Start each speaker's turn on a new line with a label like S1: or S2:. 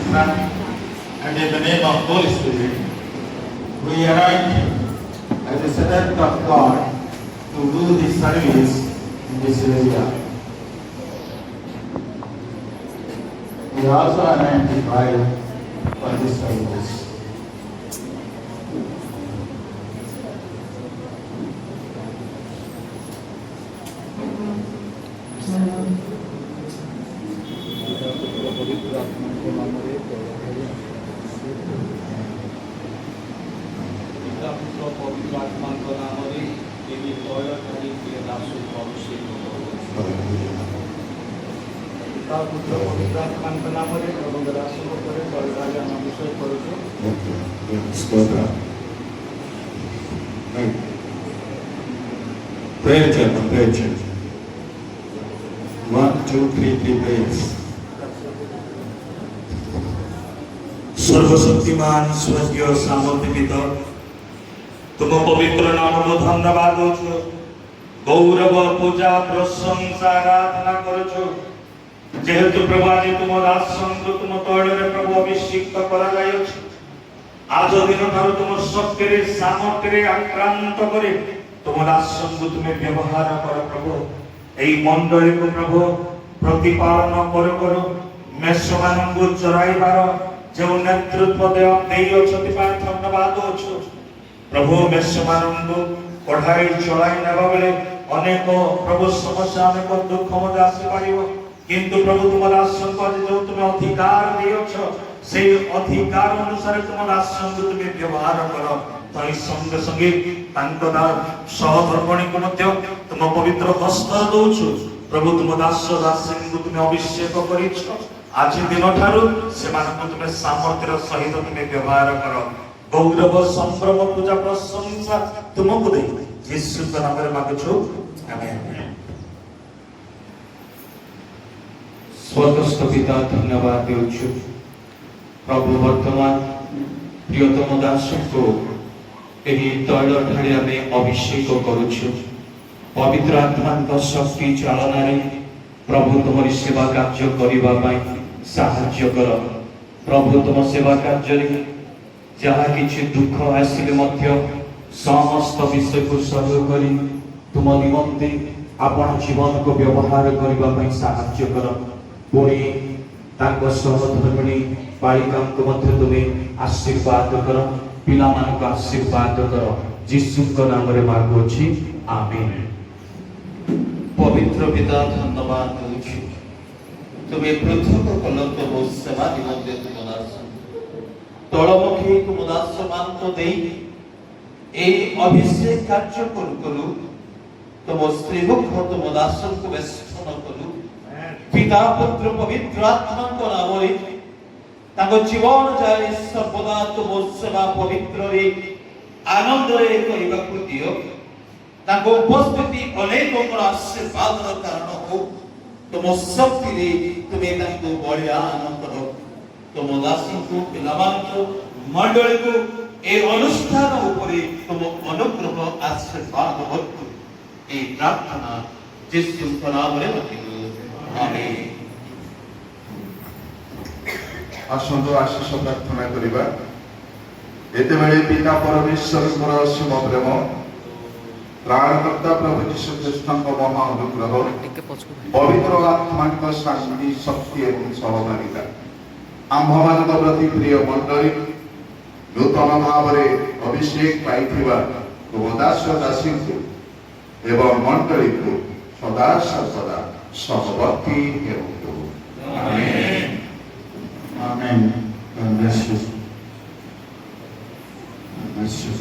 S1: Son, and in the name of Holy Spirit, we anoint him as a servant of God to do this service in this area. We also anoint his wife for this service. Prayer chant. 1, 2, 3 prayers.
S2: सर्वशक्तिमान स्वर्गीय सामर्थ्य पिता तुम पवित्र नाम को धन्यवाद दो गौरव पूजा प्रशंसा आराधना करो जेहेतु प्रभु आज तुम दासन तुम तैल प्रभु अभिषेक करा आज दिन ठार तुम शक्ति सामर्थ्य आक्रांत करे तुम दासन को तुम्हें व्यवहार कर प्रभु এই মণ্ডলীକୁ প্রভু প্রতিপালন কरो মেষମାନଙ୍କୁ ଚରାଇବାର ଯେଉଁ ନେତୃତ୍ୱ ଦେଇଅଛନ୍ତି ପାଇଁ ଧନ୍ୟବାଦ ଦଉଛୁ ପ୍ରଭୁ ମେଷମାନଙ୍କୁ କଢାଇ ଚଳାଇ ନେବା ବେଳେ ଅନେକ ପ୍ରଭୁ ସମସ୍ୟା ଅନେକ ଦୁଃଖ ମଧ୍ୟ ଆସିପାରିବ କିନ୍ତୁ ପ୍ରଭୁ ତୁମ ଦାସଙ୍କୁ ଆଜି ଯେଉଁ ତୁମେ ଅଧିକାର ଦେଇଅଛ সেই ଅଧିକାର ଅନୁସାରେ ତୁମ ଦାସଙ୍କୁ ତୁମେ ବ୍ୟବହାର କର ତଇ ସଙ୍ଗେ ସଙ୍ଗେ ତାଙ୍କ ସହଧର୍ମଣୀଙ୍କୁ ମଧ୍ୟ ତୁମ ପବିତ୍ର ହସ୍ତ ଦଉଛୁ ପ୍ରଭୁ ତୁମ ଦାସ ଦାସୀଙ୍କୁ ତୁମେ ଅଭିଷେକ କରିଛ ଆଜି ଦିନ ଠାରୁ ସେମାନଙ୍କୁ ତୁମେ ସାମର୍ଥ୍ୟର ସହିତ ତୁମେ ବ୍ୟବହାର କର ଗୌରବ ସମ୍ଭ୍ରମ ପୂଜା ପ୍ରଶଂସା ତୁମକୁ ଦେଇ ଯୀଶୁଙ୍କ ନାମରେ ମାଗୁଛୁ ଆମେନ୍।
S3: ସ୍ୱର୍ଗସ୍ଥ ପିତା ଧନ୍ୟବାଦ ଦେଉଛୁ ପ୍ରଭୁ ବର୍ତ୍ତମାନ ପ୍ରିୟତମ ଦାସଙ୍କୁ ଏହି ତୈଳ ଢାଳି ଆମେ ଅଭିଷେକ କରୁଛୁ ପବିତ୍ର ଆତ୍ମାଙ୍କ ଶକ୍ତି ଚାଳନାରେ ପ୍ରଭୁ ତୁମରି ସେବା କାର୍ଯ୍ୟ କରିବା ପାଇଁ ସାହାଯ୍ୟ କର ପ୍ରଭୁ ତୁମ ସେବା କାର୍ଯ୍ୟରେ ଯାହା କିଛି ଦୁଃଖ ଆସିଲେ ମଧ୍ୟ ସମସ୍ତ ବିଷୟକୁ ସହ୍ୟ କରି ତୁମ ନିମନ୍ତେ ଆପଣ ଜୀବନକୁ ବ୍ୟବହାର କରିବା ପାଇଁ ସାହାଯ୍ୟ କର ପୁଣି ତାଙ୍କ ସହଧର୍ମିଣୀ ବାଳିକାଙ୍କୁ ମଧ୍ୟ ତୁମେ ଆଶୀର୍ବାଦ କର ପିଲାମାନଙ୍କୁ ଆଶୀର୍ବାଦ କର ଯୀଶୁଙ୍କ ନାମରେ ମାଗୁଅଛି ଆମେନ୍।
S4: पवित्र पिता धन्यवाद देउछु तुम्हें पृथक कल तुम सेवा निमंत्रे तुम दास तळमुखी तुम दास मान देई ए अभिषेक कार्य करू तुम श्रीमुख तुम दास को वेष्टन करू पिता पुत्र पवित्र आत्मा को नामरे ताको जीवन जाय सर्वदा तुम सेवा पवित्र रे आनंद रे करिबा को दियो ताको उपस्थिति अनेकों आशीर्वाद कारण हो तुम शक्ति रे तुम्हें ताको बलिदान करो तुम दासी को पिलामान को मंडली को ए अनुष्ठान उपरे तुम अनुग्रह आशीर्वाद भरपूर ए प्रार्थना यीशु के नाम रे मांगू आमेन।
S1: आसंतो आशीष प्रार्थना करिबा एते बेले पिता परमेश्वर असीम प्रेम प्राणकर्ता प्रभु यीशु ख्रीष्टଙ୍କ महा अनुग्रह पवित्र आत्माଙ୍କ शांति शक्ति एवं सहभागिता आम्भମାନଙ୍କ प्रति प्रिय मंडली नूतन भावरे अभिषेक पाइथिबा तुम दास दासीଙ୍କୁ एवं मंडली को सदा सर्वदा सहवर्ती हेतु आमेन आमेन। God bless you. God bless you.